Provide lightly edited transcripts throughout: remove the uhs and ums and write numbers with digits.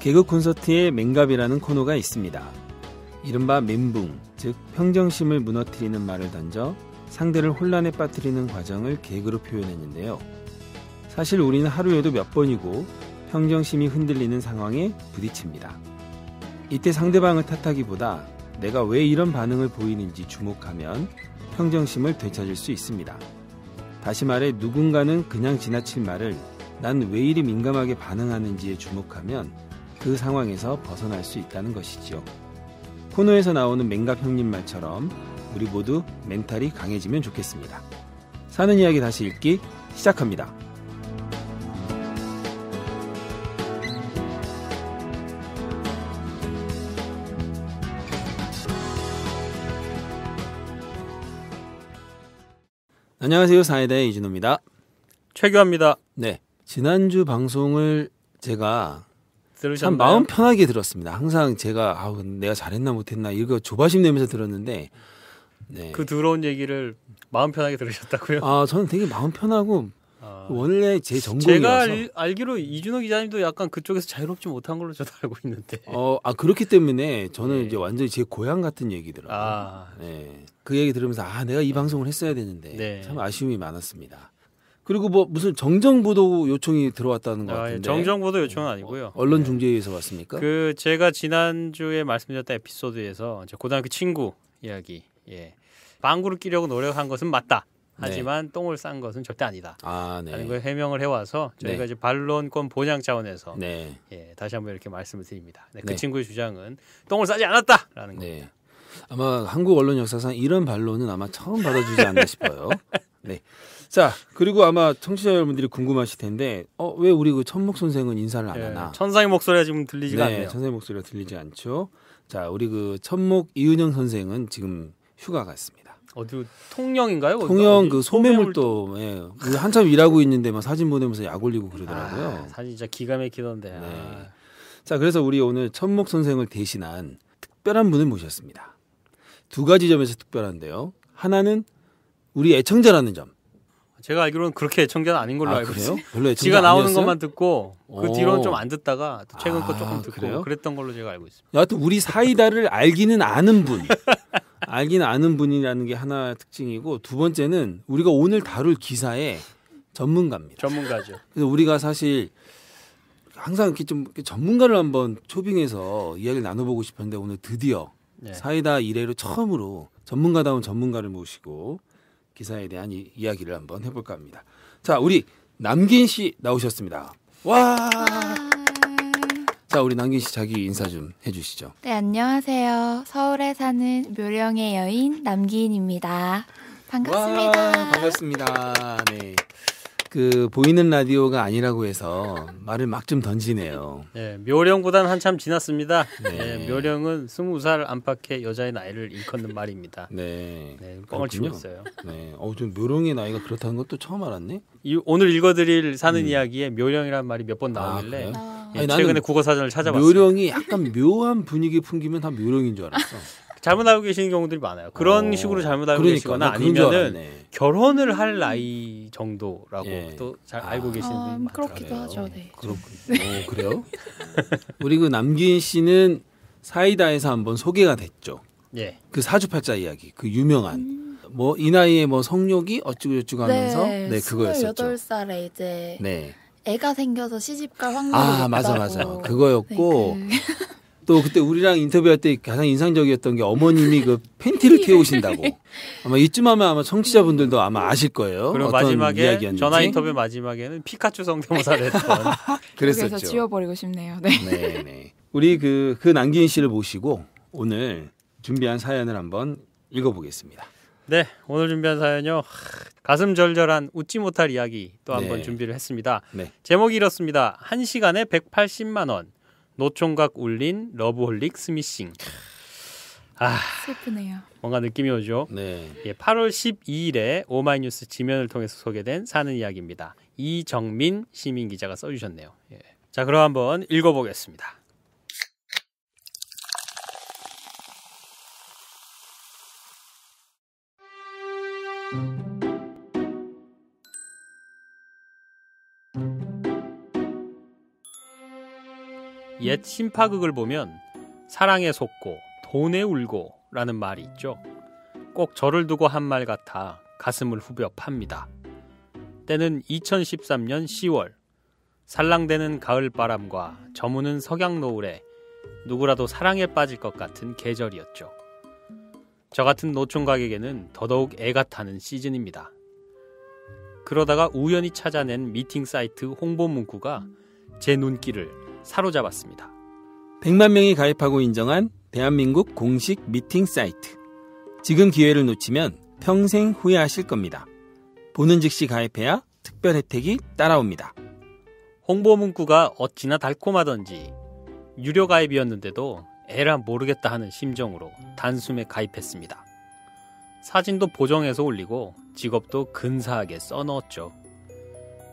개그 콘서트에 맹갑이라는 코너가 있습니다. 이른바 멘붕, 즉 평정심을 무너뜨리는 말을 던져 상대를 혼란에 빠뜨리는 과정을 개그로 표현했는데요. 사실 우리는 하루에도 몇 번이고 평정심이 흔들리는 상황에 부딪힙니다. 이때 상대방을 탓하기보다 내가 왜 이런 반응을 보이는지 주목하면 평정심을 되찾을 수 있습니다. 다시 말해 누군가는 그냥 지나칠 말을 난 왜 이리 민감하게 반응하는지에 주목하면 그 상황에서 벗어날 수 있다는 것이죠. 코너에서 나오는 맹갑 형님 말처럼 우리 모두 멘탈이 강해지면 좋겠습니다. 사는 이야기 다시 읽기 시작합니다. 안녕하세요. 사이다의 이준호입니다. 최규하입니다. 네, 지난주 방송을 제가 들으셨나요? 참 마음 편하게 들었습니다. 항상 제가 내가 잘했나 못했나 이거 조바심 내면서 들었는데 네. 그 더러운 얘기를 마음 편하게 들으셨다고요? 저는 되게 마음 편하고 원래 제 전공이어서 제가 알기로 이준호 기자님도 약간 그쪽에서 자유롭지 못한 걸로 저도 알고 있는데 그렇기 때문에 저는 네. 이제 완전히 제 고향 같은 얘기더라고요. 네. 그 얘기 들으면서 내가 이 방송을 했어야 되는데 네. 참 아쉬움이 많았습니다. 그리고 무슨 정정보도 요청이 들어왔다는 것 같은데 정정보도 요청은 아니고요. 언론중재위에서 왔습니까? 그 제가 지난주에 말씀드렸던 에피소드에서 제 고등학교 친구 이야기, 방구를 끼려고 노력한 것은 맞다. 하지만 똥을 싼 것은 절대 아니다. 네. 라는 걸 해명을 해와서 저희가 네. 이제 반론권 본향 차원에서 네. 다시 한번 이렇게 말씀을 드립니다. 그 네. 친구의 주장은 똥을 싸지 않았다라는 네. 겁니다. 아마 한국 언론 역사상 이런 반론은 아마 처음 받아주지 않나 싶어요. 네. 자, 그리고 아마 청취자 여러분들이 궁금하실 텐데, 왜 우리 그 천목 선생은 인사를 안 하나? 천상의 목소리가 지금 들리지가 않네요. 천상의 목소리가 들리지 않죠. 자, 우리 그 천목 이은영 선생은 지금 휴가 갔습니다. 어디 통영인가요? 통영 그 소매물도 우리 한참 일하고 있는데 막 사진 보내면서 약 올리고 그러더라고요. 사진 진짜 기가 막히던데. 네. 자, 그래서 우리 오늘 천목 선생을 대신한 특별한 분을 모셨습니다. 두 가지 점에서 특별한데요. 하나는 우리 애청자라는 점. 제가 알기로는 그렇게 애청자는 아닌 걸로 알고 있어요. 별로 애청자 지가 나오는 아니었어요? 것만 듣고 그 뒤로는 좀 안 듣다가 또 최근 거 조금 듣고 그래요? 그랬던 걸로 제가 알고 있습니다. 여하튼 우리 사이다를 알기는 아는 분. 알기는 아는 분이라는 게 하나 특징이고 두 번째는 우리가 오늘 다룰 기사의 전문가입니다. 전문가죠. 그래서 우리가 사실 항상 이렇게 좀 전문가를 한번 초빙해서 이야기를 나눠보고 싶었는데 오늘 드디어 사이다 이래로 처음으로 전문가다운 전문가를 모시고 기사에 대한 이야기를 한번 해볼까 합니다. 자, 우리 남긴 씨 나오셨습니다. 와! 자, 우리 남긴 씨 자기 인사 좀 해주시죠. 네, 안녕하세요. 서울에 사는 묘령의 여인 남기인입니다. 반갑습니다. 와, 반갑습니다. 네. 그 보이는 라디오가 아니라고 해서 말을 막 좀 던지네요. 네, 묘령보다는 한참 지났습니다. 네. 묘령은 20살 안팎의 여자의 나이를 일컫는 말입니다. 네. 뻥을 치고 있어요. 네. 좀 묘령의 나이가 그렇다는 것도 처음 알았네. 오늘 읽어드릴 사는 이야기에 묘령이라는 말이 몇 번 나오길래 아니, 최근에 국어 사전을 찾아봤어요. 묘령이 약간 묘한 분위기 풍기면 다 묘령인 줄 알았어. 잘못 알고 계시는 경우들이 많아요. 그런 식으로 잘못 알고 계시거나 아니면은 결혼을 할 나이 정도라고 또 잘 알고 계시는 분이 많더라고요. 그렇기도 하죠. 네. 그렇군요. 그래요? 우리 그 남기인 씨는 사이다에서 한번 소개가 됐죠. 예. 그 사주팔자 이야기, 그 유명한 이 나이에 성욕이 어쩌고 저쩌고 하면서 그거였었죠. 28살에 이제 애가 생겨서 시집갈 확률이 높다고. 맞아. 그거였고 또 그때 우리랑 인터뷰할 때 가장 인상적이었던 게 어머님이 그 팬티를 태우신다고. 아마 이쯤 하면 아마 청취자분들도 아마 아실 거예요. 그리고 어떤 마지막에 이야기였는지. 전화 인터뷰 마지막에는 피카츄 성대모사를 했던. 그랬었죠. 그래서 지워버리고 싶네요. 네. 우리 그 남기인 씨를 모시고 오늘 준비한 사연을 한번 읽어보겠습니다. 네, 오늘 준비한 사연요. 가슴 절절한 웃지 못할 이야기 또 한번 준비를 했습니다. 제목이 이렇습니다. 1시간에 180만 원. 노총각 울린 러브홀릭 스미싱. 슬프네요. 뭔가 느낌이 오죠. 네. 8월 12일에 오마이뉴스 지면을 통해서 소개된 사는 이야기입니다. 이정민 시민 기자가 써주셨네요. 자, 그럼 한번 읽어보겠습니다. 옛 신파극을 보면 사랑에 속고 돈에 울고 라는 말이 있죠. 꼭 저를 두고 한 말 같아 가슴을 후벼 팝니다. 때는 2013년 10월, 살랑대는 가을바람과 저무는 석양노을에 누구라도 사랑에 빠질 것 같은 계절이었죠. 저 같은 노총각에게는 더더욱 애가 타는 시즌입니다. 그러다가 우연히 찾아낸 미팅 사이트 홍보 문구가 제 눈길을 사로잡았습니다. 100만 명이 가입하고 인정한 대한민국 공식 미팅 사이트. 지금 기회를 놓치면 평생 후회하실 겁니다. 보는 즉시 가입해야 특별 혜택이 따라옵니다. 홍보 문구가 어찌나 달콤하던지 유료 가입이었는데도 에라 모르겠다 하는 심정으로 단숨에 가입했습니다. 사진도 보정해서 올리고 직업도 근사하게 써넣었죠.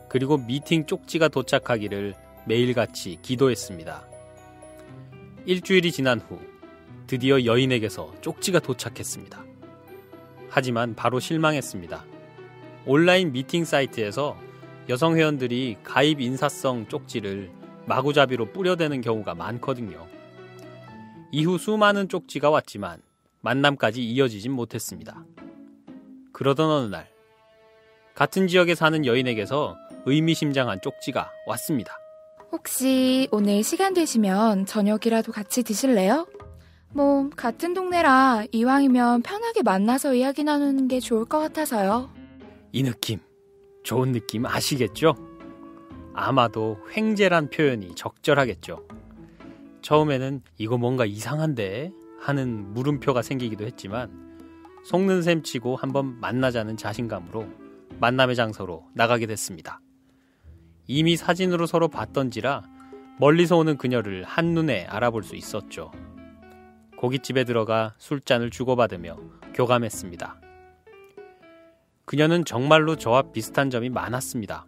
그리고 미팅 쪽지가 도착하기를 매일같이 기도했습니다. 일주일이 지난 후 드디어 여인에게서 쪽지가 도착했습니다. 하지만 바로 실망했습니다. 온라인 미팅 사이트에서 여성 회원들이 가입 인사성 쪽지를 마구잡이로 뿌려대는 경우가 많거든요. 이후 수많은 쪽지가 왔지만 만남까지 이어지진 못했습니다. 그러던 어느 날 같은 지역에 사는 여인에게서 의미심장한 쪽지가 왔습니다. 혹시 오늘 시간 되시면 저녁이라도 같이 드실래요? 뭐 같은 동네라 이왕이면 편하게 만나서 이야기 나누는 게 좋을 것 같아서요. 이 느낌, 좋은 느낌 아시겠죠? 아마도 횡재란 표현이 적절하겠죠. 처음에는 이거 뭔가 이상한데 하는 물음표가 생기기도 했지만 속는 셈 치고 한번 만나자는 자신감으로 만남의 장소로 나가게 됐습니다. 이미 사진으로 서로 봤던지라 멀리서 오는 그녀를 한눈에 알아볼 수 있었죠. 고깃집에 들어가 술잔을 주고받으며 교감했습니다. 그녀는 정말로 저와 비슷한 점이 많았습니다.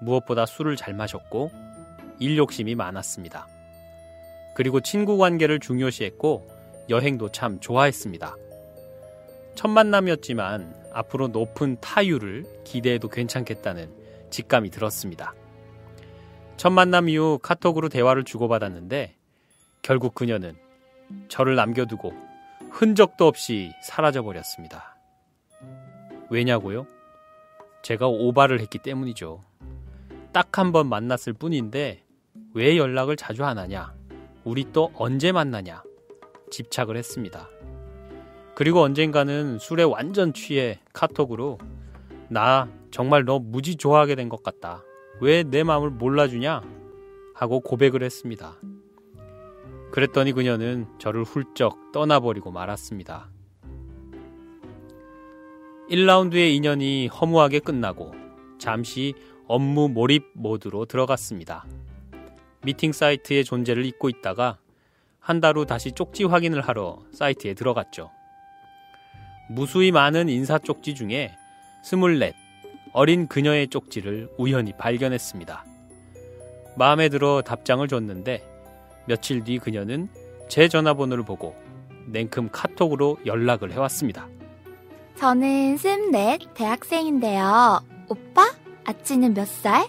무엇보다 술을 잘 마셨고 일 욕심이 많았습니다. 그리고 친구 관계를 중요시했고 여행도 참 좋아했습니다. 첫 만남이었지만 앞으로 높은 타율을 기대해도 괜찮겠다는 직감이 들었습니다. 첫 만남 이후 카톡으로 대화를 주고받았는데 결국 그녀는 저를 남겨두고 흔적도 없이 사라져버렸습니다. 왜냐고요? 제가 오바를 했기 때문이죠. 딱 한 번 만났을 뿐인데 왜 연락을 자주 안 하냐? 우리 또 언제 만나냐? 집착을 했습니다. 그리고 언젠가는 술에 완전 취해 카톡으로 나 정말 너 무지 좋아하게 된 것 같다. 왜 내 마음을 몰라주냐? 하고 고백을 했습니다. 그랬더니 그녀는 저를 훌쩍 떠나버리고 말았습니다. 1라운드의 인연이 허무하게 끝나고 잠시 업무 몰입 모드로 들어갔습니다. 미팅 사이트의 존재를 잊고 있다가 한 달 후 다시 쪽지 확인을 하러 사이트에 들어갔죠. 무수히 많은 인사 쪽지 중에 24 어린 그녀의 쪽지를 우연히 발견했습니다. 마음에 들어 답장을 줬는데 며칠 뒤 그녀는 제 전화번호를 보고 냉큼 카톡으로 연락을 해왔습니다. 저는 24 대학생인데요. 오빠? 아찌는 몇 살?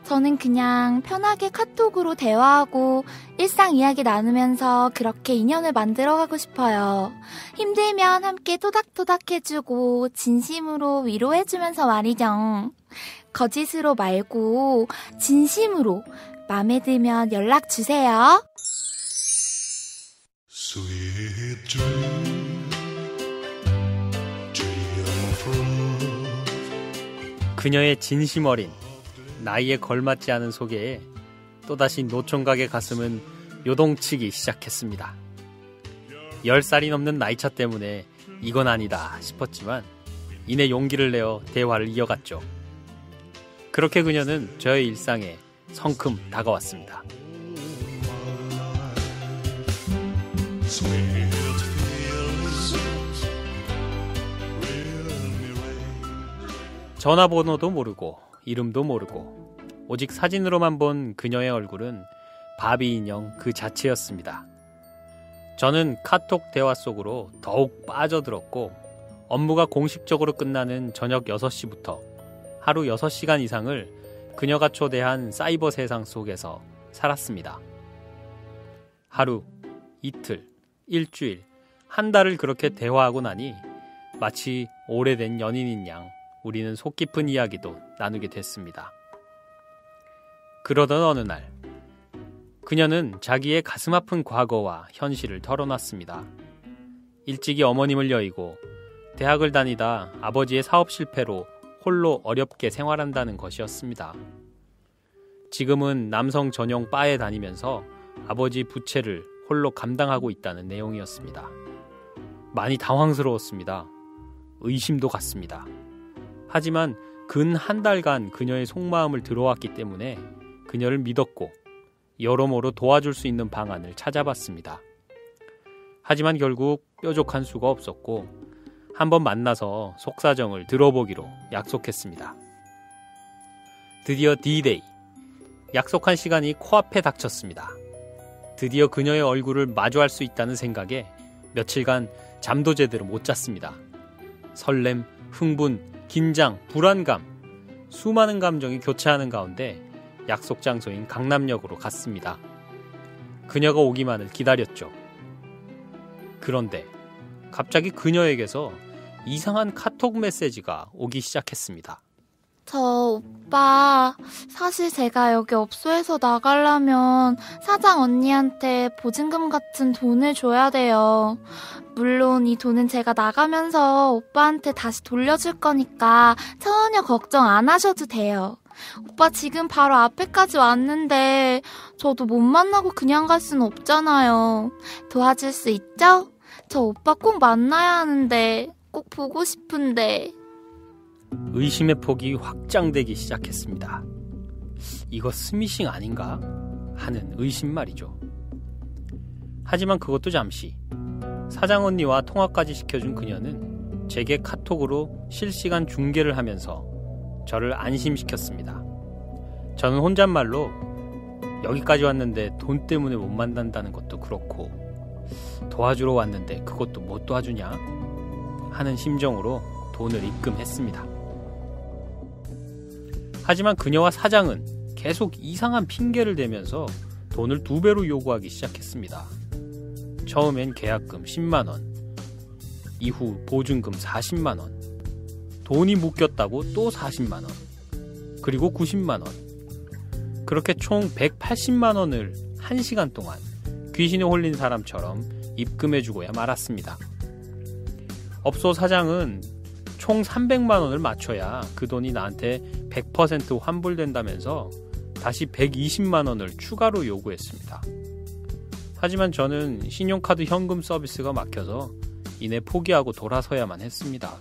저는 그냥 편하게 카톡으로 대화하고 일상 이야기 나누면서 그렇게 인연을 만들어가고 싶어요. 힘들면 함께 토닥토닥 해주고 진심으로 위로해주면서 말이죠. 거짓으로 말고 진심으로 마음에 들면 연락 주세요. Sweet dream, dream from. 그녀의 진심 어린 나이에 걸맞지 않은 소개에 또다시 노총각의 가슴은 요동치기 시작했습니다. 10살이 넘는 나이차 때문에 이건 아니다 싶었지만 이내 용기를 내어 대화를 이어갔죠. 그렇게 그녀는 저의 일상에 성큼 다가왔습니다. 전화번호도 모르고 이름도 모르고 오직 사진으로만 본 그녀의 얼굴은 바비 인형 그 자체였습니다. 저는 카톡 대화 속으로 더욱 빠져들었고 업무가 공식적으로 끝나는 저녁 6시부터 하루 6시간 이상을 그녀가 초대한 사이버 세상 속에서 살았습니다. 하루, 이틀, 일주일, 한 달을 그렇게 대화하고 나니 마치 오래된 연인인 양 우리는 속 깊은 이야기도 나누게 됐습니다. 그러던 어느 날 그녀는 자기의 가슴 아픈 과거와 현실을 털어놨습니다. 일찍이 어머님을 여의고 대학을 다니다 아버지의 사업 실패로 홀로 어렵게 생활한다는 것이었습니다. 지금은 남성 전용 바에 다니면서 아버지 부채를 홀로 감당하고 있다는 내용이었습니다. 많이 당황스러웠습니다. 의심도 갔습니다. 하지만 근 한 달간 그녀의 속마음을 들어왔기 때문에 그녀를 믿었고 여러모로 도와줄 수 있는 방안을 찾아봤습니다. 하지만 결국 뾰족한 수가 없었고 한번 만나서 속사정을 들어보기로 약속했습니다. 드디어 D-Day. 약속한 시간이 코앞에 닥쳤습니다. 드디어 그녀의 얼굴을 마주할 수 있다는 생각에 며칠간 잠도 제대로 못 잤습니다. 설렘, 흥분, 긴장, 불안감, 수많은 감정이 교차하는 가운데 약속 장소인 강남역으로 갔습니다. 그녀가 오기만을 기다렸죠. 그런데 갑자기 그녀에게서 이상한 카톡 메시지가 오기 시작했습니다. 저 오빠, 사실 제가 여기 업소에서 나가려면 사장 언니한테 보증금 같은 돈을 줘야 돼요. 물론 이 돈은 제가 나가면서 오빠한테 다시 돌려줄 거니까 전혀 걱정 안 하셔도 돼요. 오빠 지금 바로 앞에까지 왔는데 저도 못 만나고 그냥 갈 순 없잖아요. 도와줄 수 있죠? 저 오빠 꼭 만나야 하는데, 꼭 보고 싶은데. 의심의 폭이 확장되기 시작했습니다. 이거 스미싱 아닌가? 하는 의심 말이죠. 하지만 그것도 잠시. 사장 언니와 통화까지 시켜준 그녀는 제게 카톡으로 실시간 중계를 하면서 저를 안심시켰습니다. 저는 혼잣말로 여기까지 왔는데 돈 때문에 못 만난다는 것도 그렇고 도와주러 왔는데 그것도 못 도와주냐? 하는 심정으로 돈을 입금했습니다. 하지만 그녀와 사장은 계속 이상한 핑계를 대면서 돈을 2배로 요구하기 시작했습니다. 처음엔 계약금 10만원, 이후 보증금 40만원, 돈이 묶였다고 또 40만원, 그리고 90만원. 그렇게 총 180만원을 1시간 동안 귀신에 홀린 사람처럼 입금해주고야 말았습니다. 업소 사장은 총 300만원을 맞춰야 그 돈이 나한테 100% 환불된다면서 다시 120만원을 추가로 요구했습니다. 하지만 저는 신용카드 현금 서비스가 막혀서 이내 포기하고 돌아서야만 했습니다.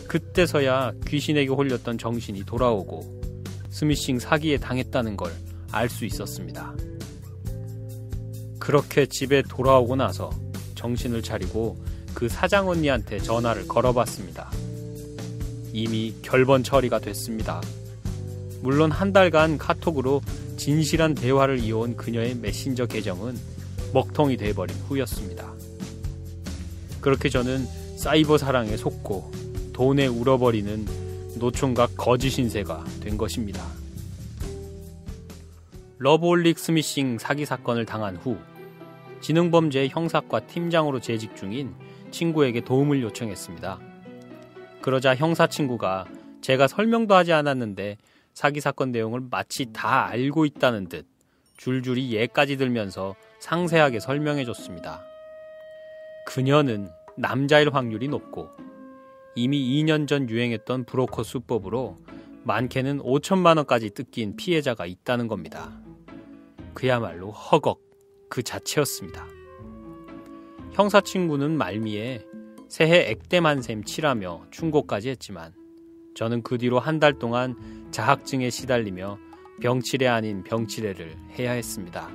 그때서야 귀신에게 홀렸던 정신이 돌아오고 스미싱 사기에 당했다는 걸 알 수 있었습니다. 그렇게 집에 돌아오고 나서 정신을 차리고 그 사장 언니한테 전화를 걸어봤습니다. 이미 결번 처리가 됐습니다. 물론 한 달간 카톡으로 진실한 대화를 이어온 그녀의 메신저 계정은 먹통이 돼버린 후였습니다. 그렇게 저는 사이버 사랑에 속고 돈에 울어버리는 노총각 거지 신세가 된 것입니다. 러브홀릭 스미싱 사기 사건을 당한 후 지능범죄 형사과 팀장으로 재직 중인 친구에게 도움을 요청했습니다. 그러자 형사 친구가 제가 설명도 하지 않았는데 사기 사건 내용을 마치 다 알고 있다는 듯 줄줄이 예까지 들면서 상세하게 설명해줬습니다. 그녀는 남자일 확률이 높고 이미 2년 전 유행했던 브로커 수법으로 많게는 5천만 원까지 뜯긴 피해자가 있다는 겁니다. 그야말로 허걱 그 자체였습니다. 형사 친구는 말미에 새해 액땜한 셈 칠하며 충고까지 했지만 저는 그 뒤로 한 달 동안 자학증에 시달리며 병치레 아닌 병치레를 해야 했습니다.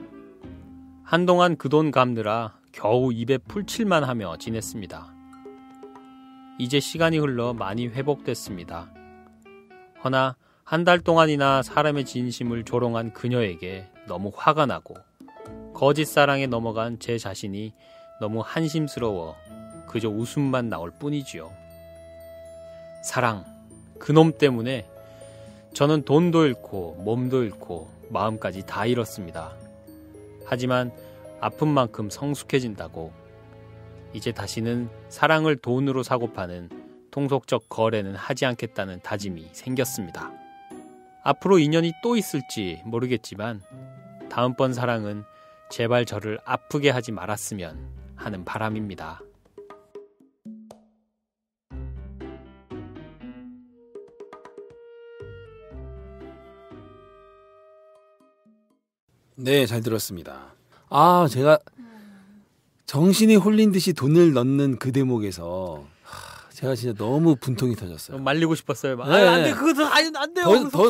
한동안 그 돈 갚느라 겨우 입에 풀칠만 하며 지냈습니다. 이제 시간이 흘러 많이 회복됐습니다. 허나 한 달 동안이나 사람의 진심을 조롱한 그녀에게 너무 화가 나고 거짓 사랑에 넘어간 제 자신이 너무 한심스러워 그저 웃음만 나올 뿐이지요. 사랑, 그놈 때문에 저는 돈도 잃고 몸도 잃고 마음까지 다 잃었습니다. 하지만 아픈 만큼 성숙해진다고. 이제 다시는 사랑을 돈으로 사고 파는 통속적 거래는 하지 않겠다는 다짐이 생겼습니다. 앞으로 인연이 또 있을지 모르겠지만 다음번 사랑은 제발 저를 아프게 하지 말았으면 하는 바람입니다. 네, 잘 들었습니다. 제가 정신이 홀린 듯이 돈을 넣는 그 대목에서 제가 진짜 너무 분통이 터졌어요. 말리고 싶었어요. 네. 안 돼, 그거 안 돼요.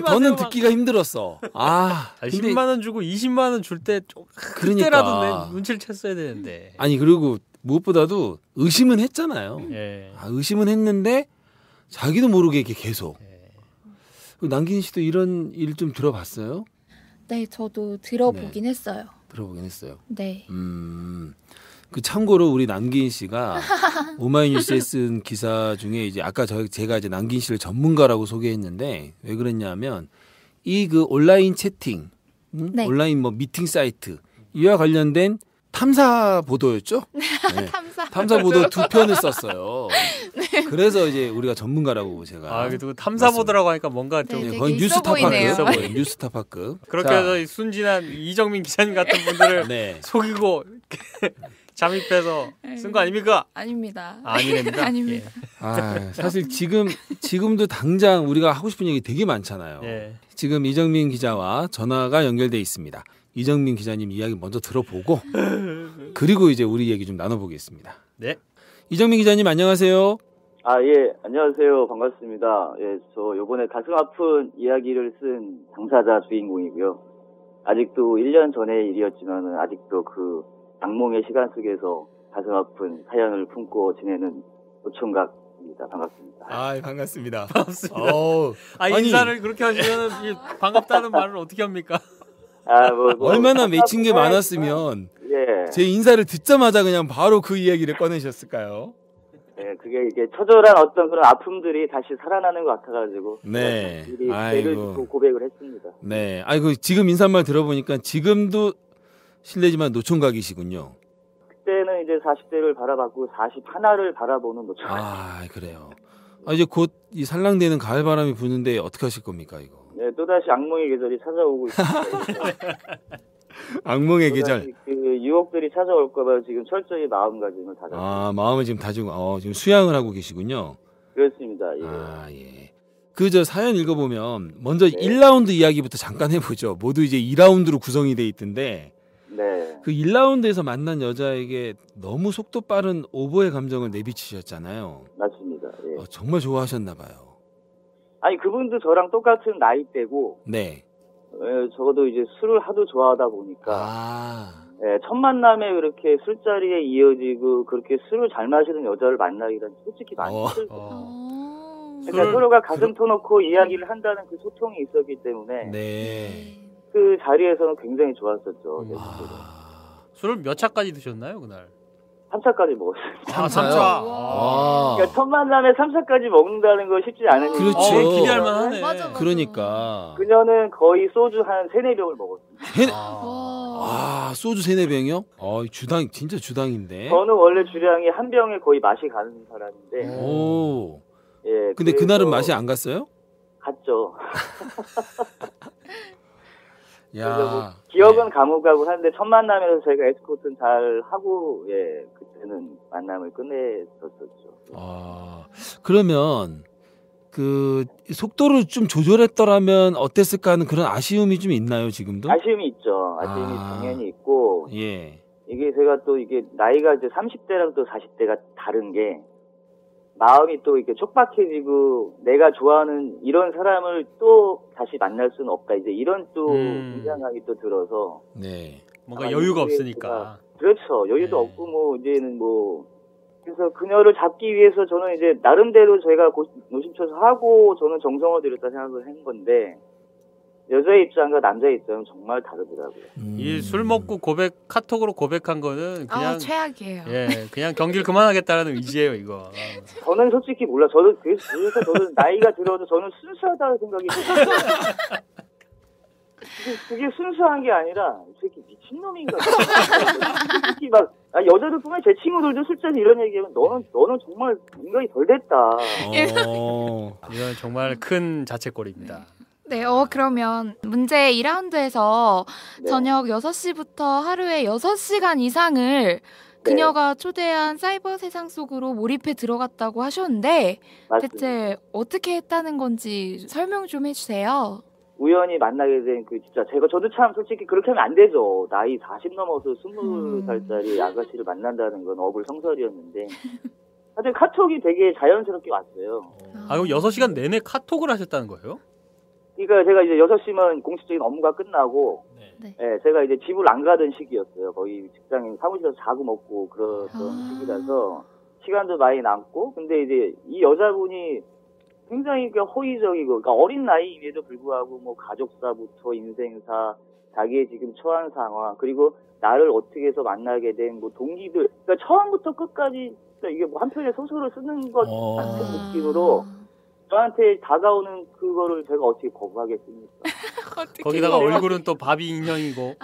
더는 듣기가 힘들었어. 10만 원 주고 20만 원 줄 때 좀 그때라도 눈치를 챘어야 되는데. 아니 그리고 무엇보다도 의심은 했잖아요. 예. 의심은 했는데 자기도 모르게 이렇게 계속. 예. 남긴 씨도 이런 일 좀 들어봤어요? 네, 저도 들어보긴 했어요. 들어보긴 했어요. 네. 그 참고로 우리 남긴 씨가 오마이뉴스에 쓴 기사 중에 이제 아까 제가 이제 남긴 씨를 전문가라고 소개했는데 왜 그랬냐면 이 그 온라인 채팅, 네. 온라인 뭐 미팅 사이트 이와 관련된 탐사 보도였죠? 네. 탐사 보도 2편을 썼어요. 네. 그래서 이제 우리가 전문가라고 제가. 그리고 탐사 보도라고 하니까 뭔가 좀 거의 뉴스타파급. 뉴스타파급. 그렇게 해서 순진한 이정민 기자님 같은 분들을 네. 속이고 잠입해서 쓴 거 아닙니까? 아닙니다. 아니랍니다. 아닙니다. 예. 사실 지금도 당장 우리가 하고 싶은 얘기 되게 많잖아요. 예. 지금 이정민 기자와 전화가 연결돼 있습니다. 이정민 기자님 이야기 먼저 들어보고 그리고 이제 우리 얘기 좀 나눠보겠습니다. 네. 이정민 기자님 안녕하세요. 예, 안녕하세요. 반갑습니다. 예, 저 요번에 가슴 아픈 이야기를 쓴 당사자 주인공이고요. 아직도 1년 전의 일이었지만은 아직도 그 악몽의 시간 속에서 가슴 아픈 사연을 품고 지내는 노총각입니다. 반갑습니다. 반갑습니다. 반갑습니다. 아니, 인사를 그렇게 하시면 반갑다는 말을 어떻게 합니까? 얼마나 맺힌 게 많았으면 예. 제 인사를 듣자마자 그냥 바로 그 이야기를 꺼내셨을까요? 네, 그게 이게 처절한 어떤 그런 아픔들이 다시 살아나는 것 같아가지고 네. 미리 죄를 짓고 고백을 했습니다. 네. 지금 인사말 들어보니까 지금도 실례지만 노총각이시군요. 그때는 이제 40대를 바라봤고 41을 바라보는 노총각. 그래요. 이제 곧 이 살랑대는 가을 바람이 부는데 어떻게 하실 겁니까 이거? 네, 또다시 악몽의 계절이 찾아오고 있습니다. 악몽의 계절. 그 유혹들이 찾아올까봐 지금 철저히 마음가짐을 다잡고. 마음을 지금 다지고 지금 수양을 하고 계시군요. 그렇습니다. 예. 예. 그 사연 읽어보면 먼저 1라운드 이야기부터 잠깐 해보죠. 모두 이제 2라운드로 구성이 돼 있던데. 네. 그 1라운드에서 만난 여자에게 너무 속도 빠른 오버의 감정을 내비치셨잖아요. 맞습니다. 예. 정말 좋아하셨나 봐요. 아니 그분도 저랑 똑같은 나이대고. 네. 저도 이제 술을 하도 좋아하다 보니까. 첫 만남에 그렇게 술자리에 이어지고 그렇게 술을 잘 마시는 여자를 만나기란 솔직히 많이 힘들거든요. 그러니까 서로가 가슴 터놓고 이야기를 한다는 그 소통이 있었기 때문에. 네. 그 자리에서는 굉장히 좋았었죠. 술을 몇 차까지 드셨나요 그날? 3차까지 먹었어요. 3차. 그러니까 첫 만남에 3차까지 먹는다는 거 쉽지 않은 일이죠. 그렇죠. 기대할 만하네. 맞아. 그러니까. 그녀는 거의 소주 한 3-4병을 먹었습니다. 소주 3-4병이요? 진짜 주당인데. 저는 원래 주량이 한 병에 거의 맛이 가는 사람인데. 오. 예. 근데 그날은 맛이 안 갔어요? 갔죠. 야. 기억은 가물가물한데 첫 만남에서 저희가 에스코트는 잘 하고 그때는 만남을 끝냈었죠. 그러면 그 속도를 좀 조절했더라면 어땠을까 하는 그런 아쉬움이 좀 있나요 지금도? 아쉬움이 있죠. 아쉬움이 당연히 있고. 예. 이게 제가 또 이게 나이가 이제 30대랑 또 40대가 다른 게 마음이 또 이렇게 촉박해지고 내가 좋아하는 이런 사람을 또 다시 만날 수는 없다. 이제 이런 또 긴장감이 또 들어서. 네. 뭔가 여유가 없으니까. 그렇죠. 여유도 없고 뭐 이제는 뭐 그래서 그녀를 잡기 위해서 저는 이제 나름대로 저희가 노심초사 하고 저는 정성을 들였다 생각을 한 건데 여자의 입장과 남자의 입장은 정말 다르더라고요. 이 술 먹고 카톡으로 고백한 거는 그냥 최악이에요. 그냥 경기를 그만하겠다라는 의지예요, 이거. 저는 솔직히 몰라. 그래서 저는 나이가 들어도 저는 순수하다는 생각이 들어요. 그게 순수한 게 아니라 이 새끼 미친놈인가. 솔직히 막 여자들 뿐만 제 친구들도 술자리 이런 얘기하면 너는 정말 인간이 덜 됐다. 이건 정말 큰 자책거리입니다. 네, 그러면 문제 2라운드에서 네. 저녁 6시부터 하루에 6시간 이상을 그녀가 초대한 사이버 세상 속으로 몰입해 들어갔다고 하셨는데 맞습니다. 대체 어떻게 했다는 건지 설명 좀 해주세요. 우연히 만나게 된 진짜 저도 참 솔직히 그렇게 하면 안 되죠. 나이 40 넘어서 20살짜리 아가씨를 만난다는 건 어불성설이었는데 하여튼 카톡이 되게 자연스럽게 왔어요. 그럼 6시간 내내 카톡을 하셨다는 거예요? 그러니까 제가 이제 6시면 공식적인 업무가 끝나고 네. 제가 이제 집을 안 가던 시기였어요. 거의 직장인 사무실에서 자고 먹고 그러던 시기라서 시간도 많이 남고 근데 이제 이 여자분이 굉장히 호의적이고 그러니까 어린 나이임에도 불구하고 뭐 가족사부터 인생사 자기의 지금 처한 상황 그리고 나를 어떻게 해서 만나게 된 뭐 동기들 그러니까 처음부터 끝까지 이게 뭐 한 편의 소설을 쓰는 것 같은 느낌으로 저한테 다가오는 그거를 제가 어떻게 거부하겠습니까? 거기다가 얼굴은 또 바비 인형이고.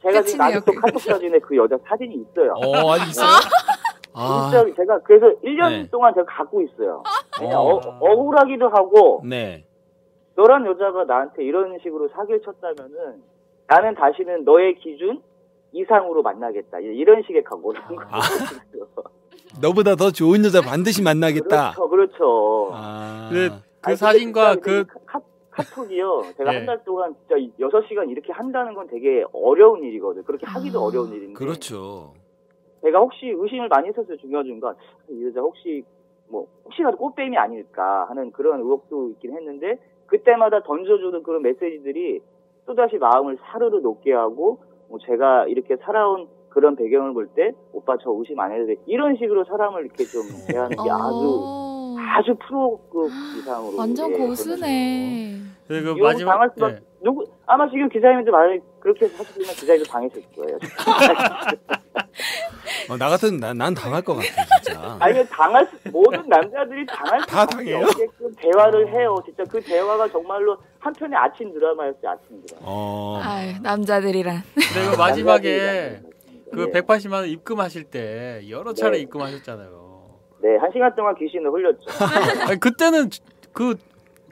제가 지금 아직도 카톡 사진에 그 여자 사진이 있어요. 아직 있어요? 진짜 제가 그래서 1년 동안 제가 갖고 있어요. 억울하기도 하고 너란 여자가 나한테 이런 식으로 사기를 쳤다면은 나는 다시는 너의 기준 이상으로 만나겠다. 이런 식의 각오를 한 거예요. 너보다 더 좋은 여자 반드시 만나겠다. 그렇죠. 근데 그 사진과 카톡이요. 제가 한 달 동안 진짜 6시간 이렇게 한다는 건 되게 어려운 일이거든요. 그렇게 하기도 어려운 일인데. 그렇죠. 제가 혹시 의심을 많이 했었어요. 중간중간. 이 여자 혹시라도 꽃뱀이 아닐까 하는 그런 의혹도 있긴 했는데 그때마다 던져주는 그런 메시지들이 또다시 마음을 사르르 녹게 하고 제가 이렇게 살아온 그런 배경을 볼 때 오빠 저 의심 안 해도 돼. 이런 식으로 사람을 이렇게 좀 대하는 게 아주 프로급 이상으로. 완전 고수네. 그리고 마지막 당할 수밖에 아마 지금 기자님도 만약에 그렇게 하셨으면 기자님도 당했을 거예요. 나 같은 난 당할 것 같아 진짜. 모든 남자들이 당할 다 당해요? 없게끔 대화를 해요. 진짜 그 대화가 정말로 한 편의 아침 드라마였어요. 아침 드라마. 남자들이란. 그리고 마지막에 그 180만 원 입금하실 때 여러 차례 입금하셨잖아요. 네, 1시간 동안 귀신을 흘렸죠. 그때는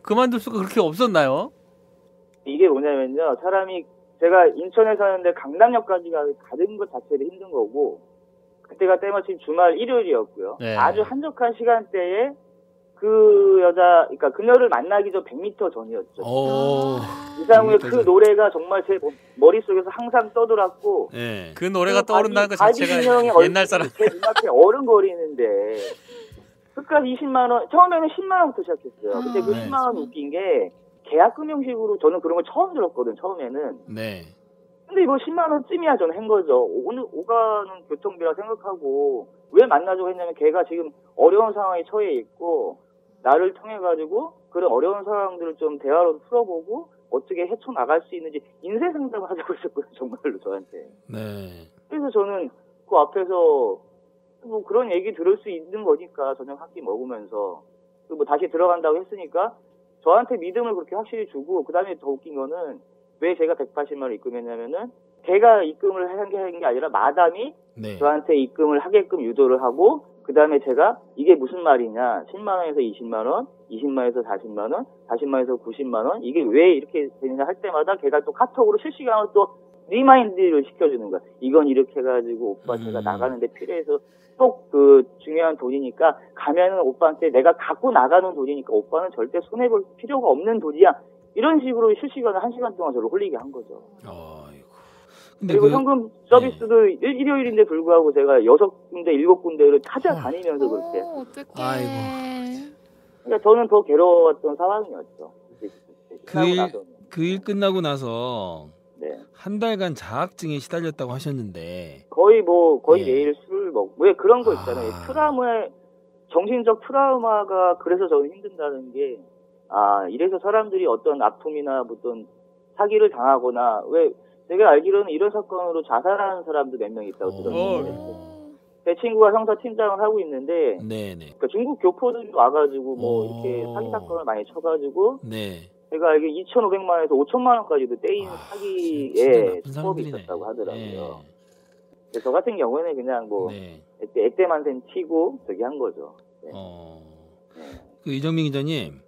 그만둘 수가 그렇게 없었나요? 이게 뭐냐면요. 사람이 제가 인천에 사는데 강남역까지 가는 것 자체도 힘든 거고 그때가 때마침 주말 일요일이었고요. 아주 한적한 시간대에 그 여자, 그러니까 그녀를 만나기 전 100m 전이었죠. 이상우의 그 노래가 정말 제 머릿속에서 항상 떠돌았고 그 노래가 떠오른다는 것 자체가 옛날 사람 제 눈앞에 어른거리는데 끝까지 20만 원, 처음에는 10만 원부터 시작했어요. 근데 그 10만 원 웃긴 게 계약금 형식으로 저는 그런 걸 처음 들었거든, 처음에는. 근데 이거 10만 원쯤이야 저는 한 거죠. 오늘 오가는 교통비라 생각하고 왜 만나자고 했냐면 걔가 지금 어려운 상황에 처해 있고 나를 통해 가지고 그런 어려운 상황들을 좀 대화로 풀어보고 어떻게 헤쳐나갈 수 있는지 인생 상담을 하자고 했었거든요. 정말로 저한테. 그래서 저는 그 앞에서 뭐 그런 얘기 들을 수 있는 거니까 저녁 한 끼 먹으면서 뭐 다시 들어간다고 했으니까 저한테 믿음을 그렇게 확실히 주고 그다음에 더 웃긴 거는 왜 제가 180만 원 입금했냐면은 걔가 입금을 한 게 아니라 마담이 저한테 입금을 하게끔 유도를 하고 그다음에 제가 이게 무슨 말이냐 10만 원에서 20만 원 20만 원에서 40만 원 40만 원에서 90만 원 이게 왜 이렇게 되느냐 할 때마다 걔가 또 카톡으로 실시간으로 또 리마인드를 시켜주는 거야. 이건 이렇게 해가지고 오빠 제가 나가는데 필요해서 꼭 그 중요한 돈이니까 가면은 오빠한테 내가 갖고 나가는 돈이니까 오빠는 절대 손해볼 필요가 없는 돈이야. 이런 식으로 실시간을 1시간 동안 저를 홀리게 한 거죠. 그리고 현금 서비스도 일요일인데 불구하고 제가 6군데 7군데를 찾아다니면서 그렇게. 그러니까 저는 더 괴로웠던 상황이었죠. 그 일 끝나고 나서 한 달간 자학증에 시달렸다고 하셨는데 거의 매일 술을 먹고 왜 그런 거 있잖아요. 정신적 트라우마가 그래서 저는 힘든다는 게 이래서 사람들이 어떤 아픔이나 어떤 사기를 당하거나 왜 제가 알기로는 이런 사건으로 자살하는 사람도 몇 명 있다고 들었는데 제 친구가 형사팀장을 하고 있는데 그러니까 중국 교포들이 와가지고 뭐 이렇게 사기 사건을 많이 쳐가지고 제가 알기로 2,500만 원에서 5천만 원까지도 떼인 사기에 수법이 있었다고 하더라고요. 네. 그래서 저 같은 경우에는 그냥 뭐 네. 액대만센 치고 저기 한 거죠. 네. 네. 그 이정민 기자님,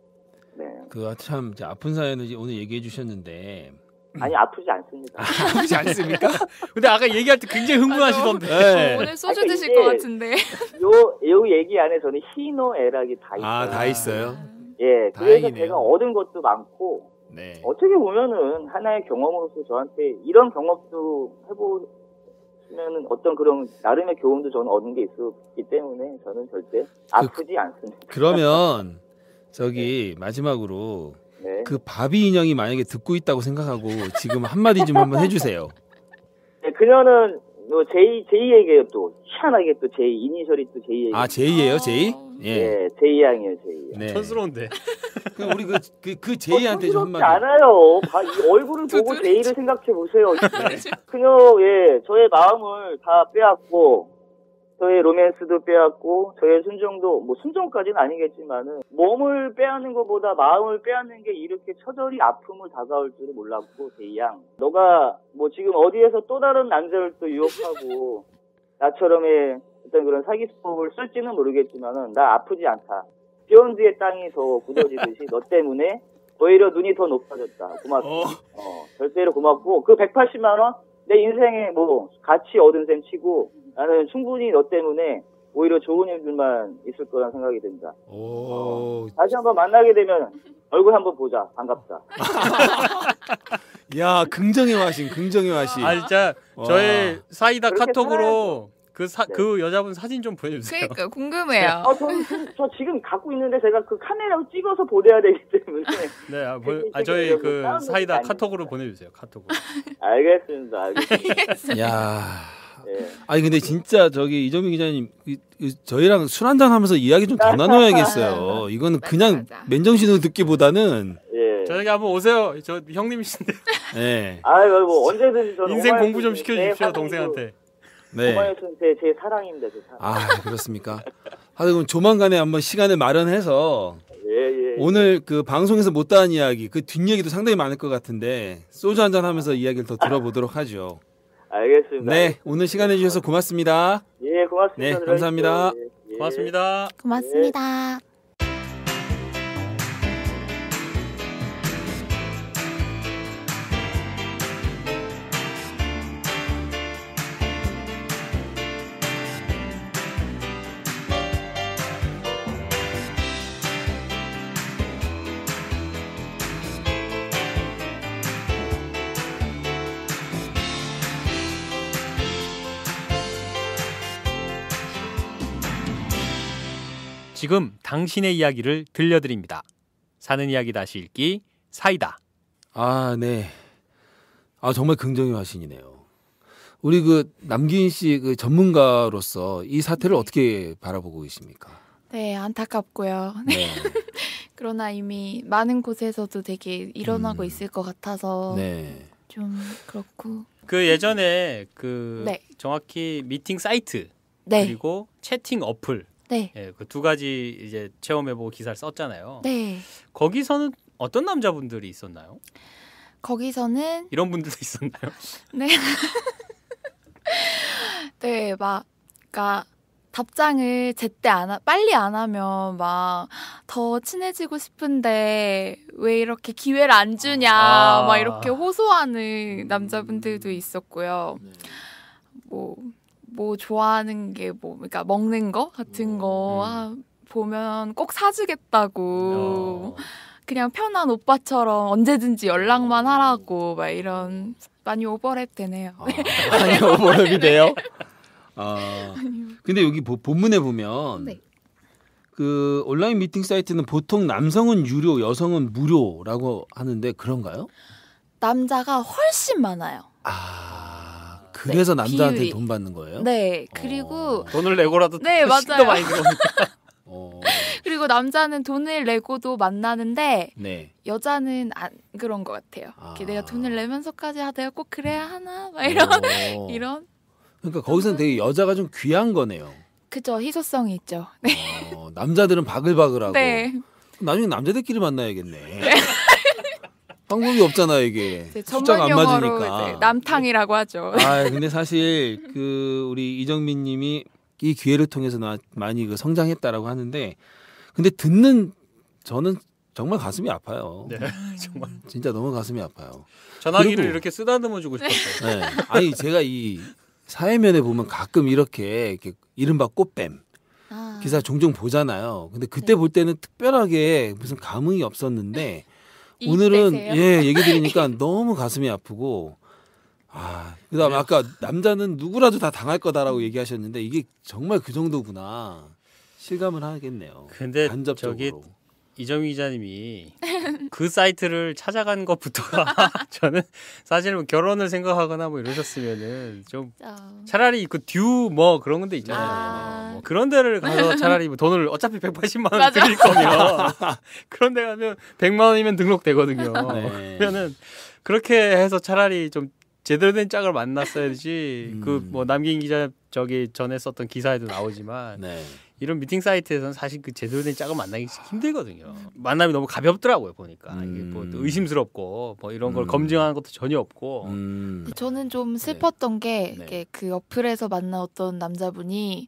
네. 그 참 아픈 사연을 오늘 얘기해 주셨는데. 아니 아프지 않습니다. 아프지 않습니까? 근데 아까 얘기할 때 굉장히 흥분하시던데. 네. 오늘 소주 드실 것 같은데. 요 얘기 안에 저는 희노애락이 다 있어요. 아, 다 있어요? 예, 그래서 다행이네요. 제가 얻은 것도 많고, 네. 어떻게 보면은 하나의 경험으로서 저한테 이런 경험도 해보시면은 어떤 그런 나름의 교훈도 저는 얻은 게 있었기 때문에 저는 절대 아프지 않습니다. 그러면 저기 마지막으로 네. 그 바비 인형이 만약에 듣고 있다고 생각하고 지금 한마디 좀 한번 해주세요. 네, 그녀는 뭐 제이에게 또 희한하게 또 제이 이니셜이 또 제이에게. 아, 제이예요, 제이? 예. 네, 제이 양이에요, 제이. 네. 촌스러운데. 그럼 우리 그 제이한테 좀 한마디. 않아요. 이 얼굴을 보고 제이를 생각해 보세요. 그녀 저의 마음을 다 빼앗고. 저의 로맨스도 빼앗고 저의 순정도 뭐 순정까지는 아니겠지만은 몸을 빼앗는 것보다 마음을 빼앗는 게 이렇게 처절히 아픔을 다가올 줄은 몰랐고 제이양 너가 뭐 지금 어디에서 또 다른 남자를 또 유혹하고 나처럼의 어떤 그런 사기 수법을 쓸지는 모르겠지만은 나 아프지 않다. 비욘드의 땅이 더 굳어지듯이 너 때문에 오히려 눈이 더 높아졌다. 고맙다. 절대로 고맙고 그 180만 원 내 인생에 뭐 같이 얻은 셈 치고 나는 충분히 너 때문에 오히려 좋은 일들만 있을 거란 생각이 든다. 다시 한번 만나게 되면 얼굴 한번 보자. 반갑다. 야, 긍정의 화신. 아, 진짜 저의 사이다 카톡으로 네. 그 여자분 사진 좀 보내주세요. 그러니까 궁금해요. 저 지금 갖고 있는데 제가 그 카메라로 찍어서 보내야 되기 때문에. 네, 저희 그 사이다 카톡으로 보내주세요. 카톡으로. 알겠습니다. 야. 네. 아니 근데 진짜 저기 이정민 기자님 저희랑 술 한잔 하면서 이야기 좀 더 나눠야겠어요. 이거는 그냥 맨정신으로 듣기보다는. 예. 저녁에 한번 오세요. 저 형님이신데. 네. 뭐 언제든지 저는 인생 공부 좀 시켜주십시오 동생한테. 네. 오마이슨 제 사랑입니다. 제 사랑. 아, 그렇습니까? 그럼 조만간에 한번 시간을 마련해서 예. 오늘 그 방송에서 못다한 이야기, 그 뒷얘기도 상당히 많을 것 같은데 소주 한잔 하면서 이야기를 더 들어보도록 하죠. 알겠습니다. 네, 오늘 시간 내주셔서 고맙습니다. 예, 고맙습니다. 네, 감사합니다. 예. 고맙습니다. 고맙습니다. 지금 당신의 이야기를 들려드립니다. 사는 이야기 다시 읽기 사이다. 아, 네. 아, 정말 긍정의 화신이네요. 우리 그 남기인 씨 그 전문가로서 이 사태를 어떻게 바라보고 계십니까? 네, 안타깝고요. 네. 그러나 이미 많은 곳에서도 되게 일어나고 있을 것 같아서 네. 좀 그렇고. 그 예전에 그 네. 정확히 미팅 사이트 네. 그리고 채팅 어플 네. 예, 그 두 가지 이제 체험해보고 기사를 썼잖아요. 네. 거기서는 어떤 남자분들이 있었나요? 거기서는 이런 분들도 있었나요? 네. 네, 그러니까 답장을 제때 빨리 안 하면 막 더 친해지고 싶은데 왜 이렇게 기회를 안 주냐 막 이렇게 호소하는 남자분들도 있었고요. 뭐 좋아하는 게 그러니까 먹는 거 같은 거 보면 꼭 사주겠다고 그냥 편한 오빠처럼 언제든지 연락만 하라고 막 이런 많이 오버랩 되네요. 많이 오버랩이 돼요? 근데 여기 본문에 보면 네. 그 온라인 미팅 사이트는 보통 남성은 유료, 여성은 무료라고 하는데 그런가요? 남자가 훨씬 많아요. 그래서 네, 남자한테 비율이. 돈 받는 거예요? 네, 그리고 돈을 내고라도 네, 훨씬 맞아요. 더 많이 들어옵니다. 그리고 남자는 돈을 내고도 만나는데 네. 여자는 안 그런 것 같아요. 이렇게 내가 돈을 내면서까지 내가 꼭 그래야 하나 막 이런. 그러니까 거기서는 되게 여자가 좀 귀한 거네요. 그죠, 희소성이 있죠. 네. 남자들은 바글바글하고. 네. 나중에 남자들끼리 만나야겠네. 방법이 없잖아 이게. 숫자가 안 맞으니까. 남탕이라고 하죠. 근데 사실 우리 이정민님이 이 기회를 통해서 많이 성장했다라고 하는데, 근데 듣는 저는 정말 가슴이 아파요. 네, 정말 진짜 너무 가슴이 아파요. 전화기를 이렇게 쓰다듬어 주고 싶었어요. 네. 아니 제가 이 사회면에 보면 가끔 이렇게 이른바 꽃뱀 기사 종종 보잖아요. 근데 그때 볼 때는 특별하게 무슨 감흥이 없었는데 오늘은 얘기 들으니까 너무 가슴이 아프고 그다음에 아까 남자는 누구라도 다 당할 거다라고 얘기하셨는데 이게 정말 그 정도구나 실감을 하겠네요. 근데 간접적으로. 저기 이정희 기자님이 그 사이트를 찾아간 것부터가 저는 사실 뭐 결혼을 생각하거나 뭐 이러셨으면은 좀 차라리 그 듀 뭐 그런 건데 있잖아요. 뭐 그런 데를 가서 차라리 뭐 돈을 어차피 180만 원 드릴 거면 그런 데 가면 100만 원이면 등록되거든요. 네. 그러면은 그렇게 해서 차라리 좀 제대로 된 짝을 만났어야지. 그 뭐 남긴 기자 저기 전에 썼던 기사에도 나오지만 이런 미팅 사이트에서는 사실 그 제대로 된 짝을 만나기 힘들거든요. 만남이 너무 가볍더라고요 보니까. 이게 뭐 의심스럽고 뭐 이런 걸 검증하는 것도 전혀 없고. 저는 좀 슬펐던 게 그 어플에서 만난 어떤 남자분이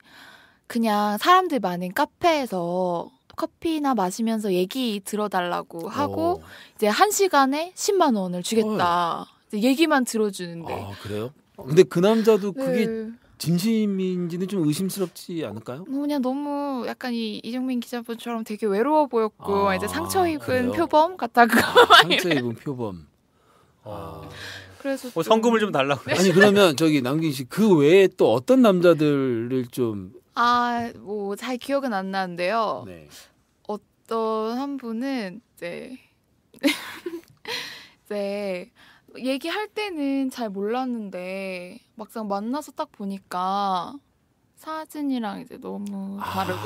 그냥 사람들 많은 카페에서 커피나 마시면서 얘기 들어달라고 하고 이제 1시간에 10만 원을 주겠다. 얘기만 들어주는데. 그래요? 근데 그 남자도 그게 진심인지는 좀 의심스럽지 않을까요? 그냥 너무 약간 이정민 기자분처럼 되게 외로워 보였고 이제 상처 입은 표범 같다고. 상처 입은 표범. 그래서 성금을 좀 달라고. 아니 그러면 저기 남긴 씨 그 외에 또 어떤 남자들을 좀 뭐 잘 기억은 안 나는데요. 어떤 한 분은 이제 얘기할 때는 잘 몰랐는데 막상 만나서 딱 보니까 사진이랑 이제 너무 다르고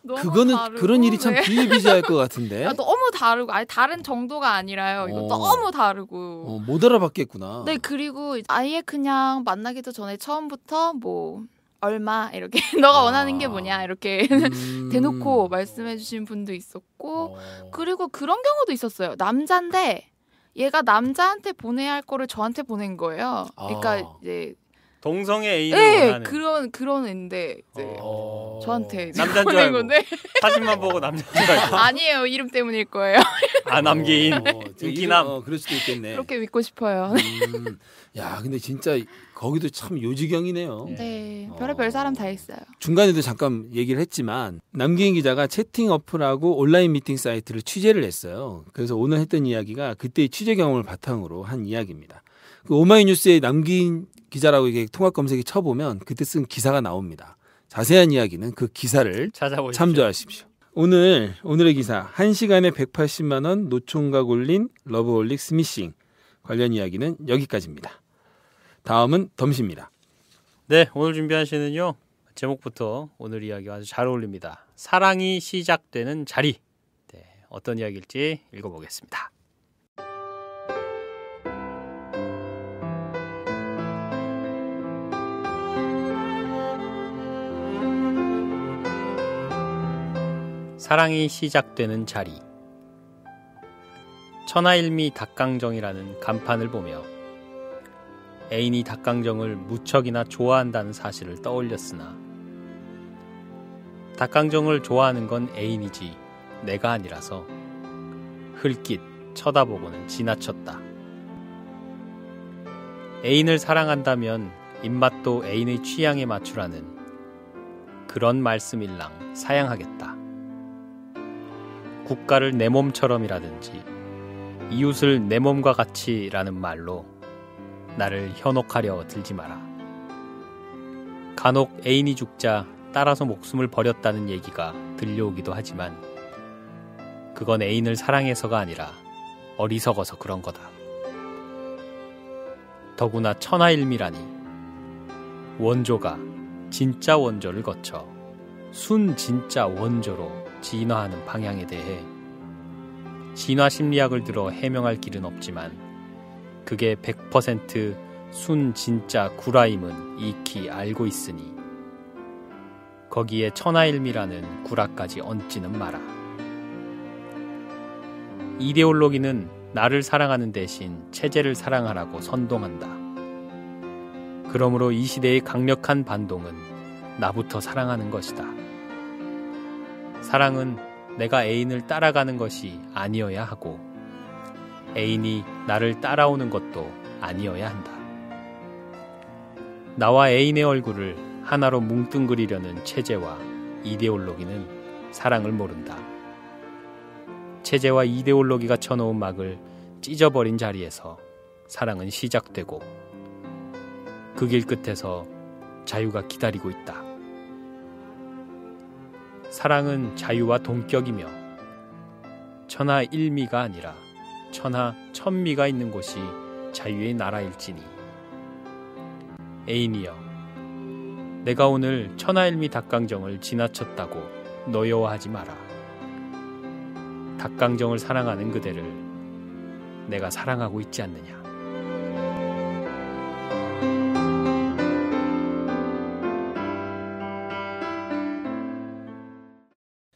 너무 그거는 다르고, 그런 일이 참 비일비재할 것 같은데 너무 다르고 다른 정도가 아니라요. 이거 너무 다르고 못 알아봤겠구나. 네, 그리고 아예 그냥 만나기도 전에 처음부터 뭐 얼마 이렇게 너가 원하는 게 뭐냐 이렇게 대놓고 말씀해 주신 분도 있었고 그리고 그런 경우도 있었어요. 남잔데 얘가 남자한테 보내야 할 거를 저한테 보낸 거예요. 그러니까 이제 동성애 애인을 원하는 그런 애인데 이제 저한테 이제 남자인 줄 알고 건데 사진만 보고 남자인 줄 알고 아니에요. 이름 때문일 거예요. 남기인 인기남 그럴 수도 있겠네. 그렇게 믿고 싶어요. 야 근데 진짜 거기도 참 요지경이네요. 네, 별의별 사람 다 있어요. 중간에도 잠깐 얘기를 했지만 남기인 기자가 채팅 어플하고 온라인 미팅 사이트를 취재를 했어요. 그래서 오늘 했던 이야기가 그때의 취재 경험을 바탕으로 한 이야기입니다. 그 오마이뉴스에 남기인 기자라고 이게 통합 검색에 쳐보면 그때 쓴 기사가 나옵니다. 자세한 이야기는 그 기사를 찾아보십시오. 참조하십시오. 오늘의 기사 1시간에 180만 원 노총각 올린 러브홀릭 스미싱 관련 이야기는 여기까지입니다. 다음은 덤씨입니다. 네, 오늘 준비한 시는요. 제목부터 오늘 이야기와 아주 잘 어울립니다. 사랑이 시작되는 자리. 네, 어떤 이야기일지 읽어보겠습니다. 사랑이 시작되는 자리. 천하일미 닭강정이라는 간판을 보며 애인이 닭강정을 무척이나 좋아한다는 사실을 떠올렸으나 닭강정을 좋아하는 건 애인이지 내가 아니라서 흘낏 쳐다보고는 지나쳤다. 애인을 사랑한다면 입맛도 애인의 취향에 맞추라는 그런 말씀일랑 사양하겠다. 국가를 내 몸처럼이라든지 이웃을 내 몸과 같이라는 말로 나를 현혹하려 들지 마라. 간혹 애인이 죽자 따라서 목숨을 버렸다는 얘기가 들려오기도 하지만 그건 애인을 사랑해서가 아니라 어리석어서 그런 거다. 더구나 천하일미라니 원조가 진짜 원조를 거쳐 순 진짜 원조로 진화하는 방향에 대해 진화 심리학을 들어 해명할 길은 없지만 그게 100% 순 진짜 구라임은 익히 알고 있으니 거기에 천하일미라는 구라까지 얹지는 마라. 이데올로기는 나를 사랑하는 대신 체제를 사랑하라고 선동한다. 그러므로 이 시대의 강력한 반동은 나부터 사랑하는 것이다. 사랑은 내가 애인을 따라가는 것이 아니어야 하고 애인이 나를 따라오는 것도 아니어야 한다. 나와 애인의 얼굴을 하나로 뭉뚱그리려는 체제와 이데올로기는 사랑을 모른다. 체제와 이데올로기가 쳐놓은 막을 찢어버린 자리에서 사랑은 시작되고 그 길 끝에서 자유가 기다리고 있다. 사랑은 자유와 동격이며 천하일미가 아니라 천하천미가 있는 곳이 자유의 나라일지니. 애인이여, 내가 오늘 천하일미 닭강정을 지나쳤다고 노여워하지 마라. 닭강정을 사랑하는 그대를 내가 사랑하고 있지 않느냐.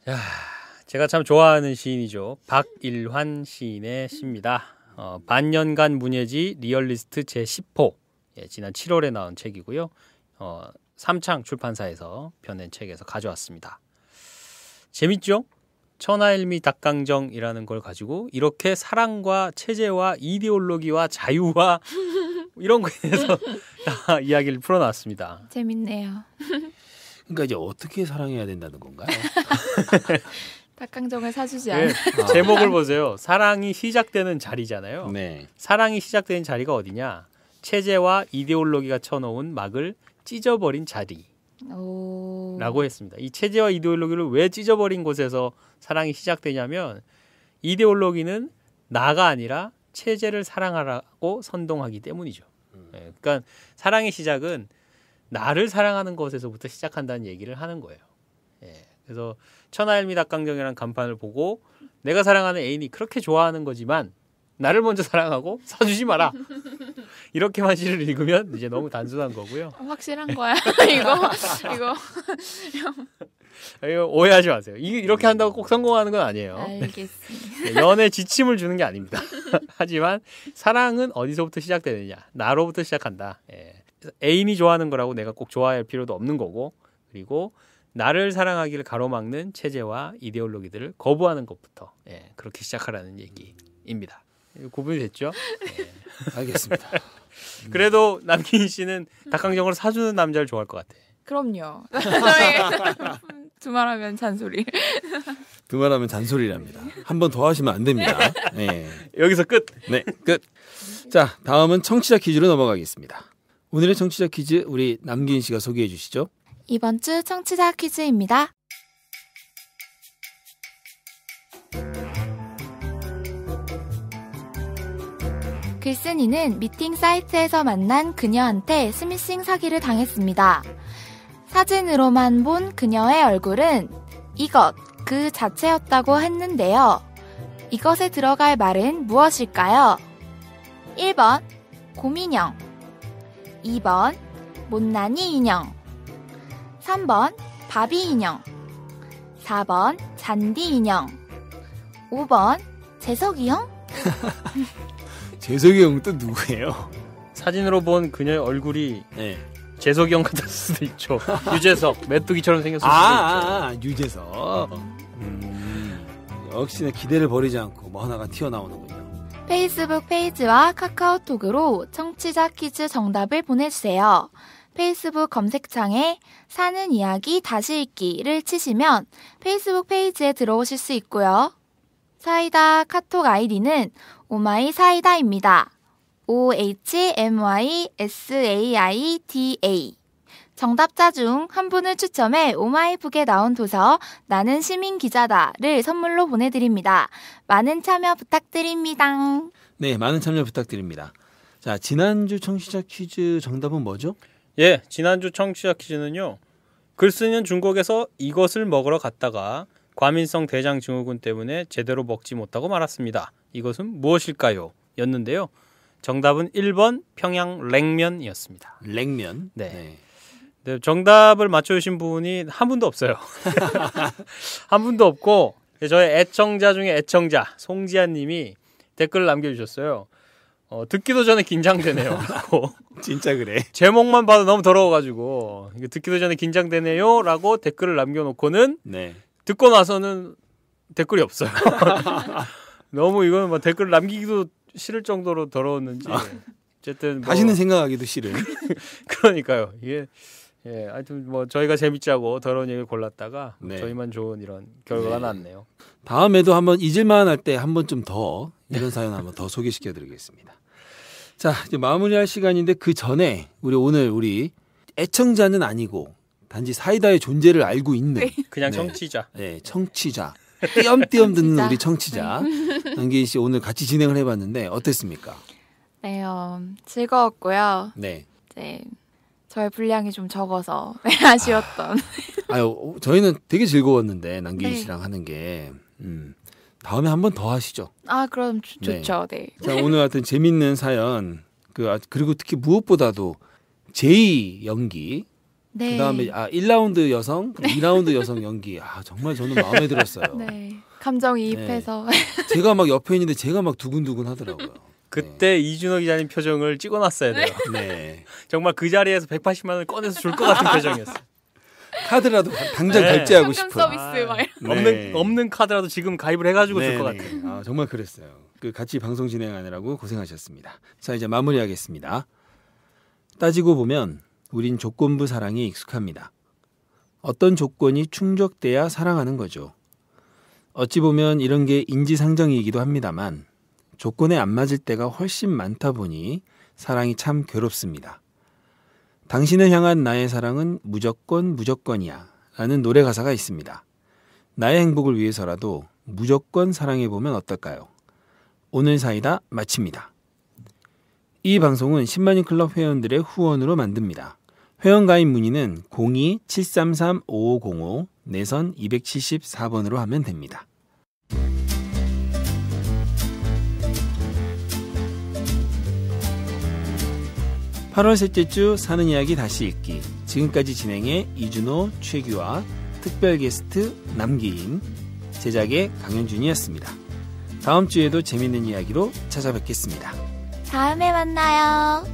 자, 제가 참 좋아하는 시인이죠. 박일환 시인의 시입니다. 반년간 문예지 리얼리스트 제10호. 예, 지난 7월에 나온 책이고요. 삼창 출판사에서 펴낸 책에서 가져왔습니다. 재밌죠? 천하일미 닭강정이라는 걸 가지고 이렇게 사랑과 체제와 이데올로기와 자유와 이런 거에 대해서 이야기를 풀어놨습니다. 재밌네요. 그러니까 이제 어떻게 사랑해야 된다는 건가요? 닭강정을 사주지 않아요. 네, 제목을 보세요. 사랑이 시작되는 자리잖아요. 네. 사랑이 시작되는 자리가 어디냐? 체제와 이데올로기가 쳐놓은 막을 찢어버린 자리. 라고 했습니다. 이 체제와 이데올로기를 왜 찢어버린 곳에서 사랑이 시작되냐면 이데올로기는 나가 아니라 체제를 사랑하라고 선동하기 때문이죠. 네, 그러니까 사랑의 시작은 나를 사랑하는 것에서부터 시작한다는 얘기를 하는 거예요. 예, 그래서 천하일미 닭강정이라는 간판을 보고 내가 사랑하는 애인이 그렇게 좋아하는 거지만 나를 먼저 사랑하고 사주지 마라. 이렇게만 시를 읽으면 이제 너무 단순한 거고요. 확실한 거야. 이거 오해하지 마세요. 이렇게 한다고 꼭 성공하는 건 아니에요. 알겠습니다. 연애 지침을 주는 게 아닙니다. 하지만 사랑은 어디서부터 시작되느냐? 나로부터 시작한다. 예. 애인이 좋아하는 거라고 내가 꼭 좋아할 필요도 없는 거고, 그리고 나를 사랑하기를 가로막는 체제와 이데올로기들을 거부하는 것부터 그렇게 시작하라는 얘기입니다. 구분이 됐죠? 네. 알겠습니다. 그래도 남긴 씨는 닭강정을 사주는 남자를 좋아할 것 같아. 그럼요. 두말하면 잔소리. 두말하면 잔소리랍니다. 한 번 더 하시면 안 됩니다. 네. 여기서 끝. 네, 끝. 자, 다음은 청취자 퀴즈로 넘어가겠습니다. 오늘의 청취자 퀴즈 우리 남긴 씨가 소개해 주시죠. 이번 주 청취자 퀴즈입니다. 글쓴이는 미팅 사이트에서 만난 그녀한테 스미싱 사기를 당했습니다. 사진으로만 본 그녀의 얼굴은 이것 그 자체였다고 했는데요. 이것에 들어갈 말은 무엇일까요? 1번 곰인형, 2번 못난이 인형, 3번 바비 인형, 4번 잔디 인형, 5번 재석이 형? 재석이 형 또 누구예요? 사진으로 본 그녀의 얼굴이 네. 재석이 형 같을 수도 있죠. 유재석, 메뚜기처럼 생겼을 수도 있죠. 유재석. 역시나 기대를 버리지 않고 뭐 하나가 튀어나오는군요. 페이스북 페이지와 카카오톡으로 청취자 퀴즈 정답을 보내주세요. 페이스북 검색창에 사는 이야기 다시 읽기를 치시면 페이스북 페이지에 들어오실 수 있고요. 사이다 카톡 아이디는 오마이사이다입니다. OHMYSAIDA. 정답자 중 한 분을 추첨해 오마이북에 나온 도서 나는 시민 기자다를 선물로 보내드립니다. 많은 참여 부탁드립니다. 네, 많은 참여 부탁드립니다. 자, 지난주 청취자 퀴즈 정답은 뭐죠? 예, 지난주 청취자 퀴즈는요. 글쓰는 중국에서 이것을 먹으러 갔다가 과민성 대장 증후군 때문에 제대로 먹지 못하고 말았습니다. 이것은 무엇일까요? 였는데요. 정답은 1번 평양 냉면이었습니다. 냉면. 네. 네, 정답을 맞춰주신 분이 한 분도 없어요. 한 분도 없고 저의 애청자 중에 애청자 송지아 님이 댓글을 남겨주셨어요. 듣기도 전에 긴장되네요. 진짜 그래. 제목만 봐도 너무 더러워가지고 이거 듣기도 전에 긴장되네요라고 댓글을 남겨놓고는 네. 듣고 나서는 댓글이 없어요. 너무 이거는 뭐 댓글 남기기도 싫을 정도로 더러웠는지 어쨌든 다시는 생각하기도 싫은. 그러니까요. 이게 하여튼 뭐 저희가 재밌자고 더러운 얘기를 골랐다가 네. 저희만 좋은 이런 결과가 났네요. 다음에도 한번 잊을만 할 때 한 번쯤 더 이런 사연 한번 더 소개시켜드리겠습니다. 자, 이제 마무리할 시간인데 그 전에 우리 애청자는 아니고 단지 사이다의 존재를 알고 있는 그냥 청취자. 네, 청취자. 띄엄띄엄 듣는 우리 청취자 남기희 씨 오늘 같이 진행을 해봤는데 어땠습니까? 네, 즐거웠고요. 네. 이제 저의 분량이 좀 적어서 아쉬웠던. 아유, 저희는 되게 즐거웠는데 남기희 씨랑 하는 게 다음에 한 번 더 하시죠. 아, 그럼 좋죠. 네. 자, 오늘 하여튼 재밌는 사연 그리고 특히 무엇보다도 제2 연기. 네. 그다음에 1라운드 여성, 2라운드 여성 연기. 정말 저는 마음에 들었어요. 네. 감정이입해서. 네. 제가 막 옆에 있는데 제가 막 두근두근 하더라고요. 그때 이준호 기자님 표정을 찍어놨어야 돼요. 네. 정말 그 자리에서 180만 원을 꺼내서 줄 것 같은 표정이었어요. 카드라도 당장 결제하고 싶은. 서비스 막 없는 카드라도 지금 가입을 해가지고 줄 것 같아요. 정말 그랬어요. 같이 방송 진행하느라고 고생하셨습니다. 자, 이제 마무리하겠습니다. 따지고 보면 우린 조건부 사랑에 익숙합니다. 어떤 조건이 충족돼야 사랑하는 거죠. 어찌 보면 이런 게 인지상정이기도 합니다만 조건에 안 맞을 때가 훨씬 많다 보니 사랑이 참 괴롭습니다. 당신을 향한 나의 사랑은 무조건이야 라는 노래 가사가 있습니다. 나의 행복을 위해서라도 무조건 사랑해보면 어떨까요? 오늘 사이다 마칩니다. 이 방송은 10만인 클럽 회원들의 후원으로 만듭니다. 회원 가입 문의는 02-733-5505 내선 274번으로 하면 됩니다. (8월) 셋째 주 사는 이야기 다시 읽기. 지금까지 진행해 이준호, 최규화, 특별 게스트 남기인, 제작의 강현준이었습니다. 다음 주에도 재밌는 이야기로 찾아뵙겠습니다. 다음에 만나요.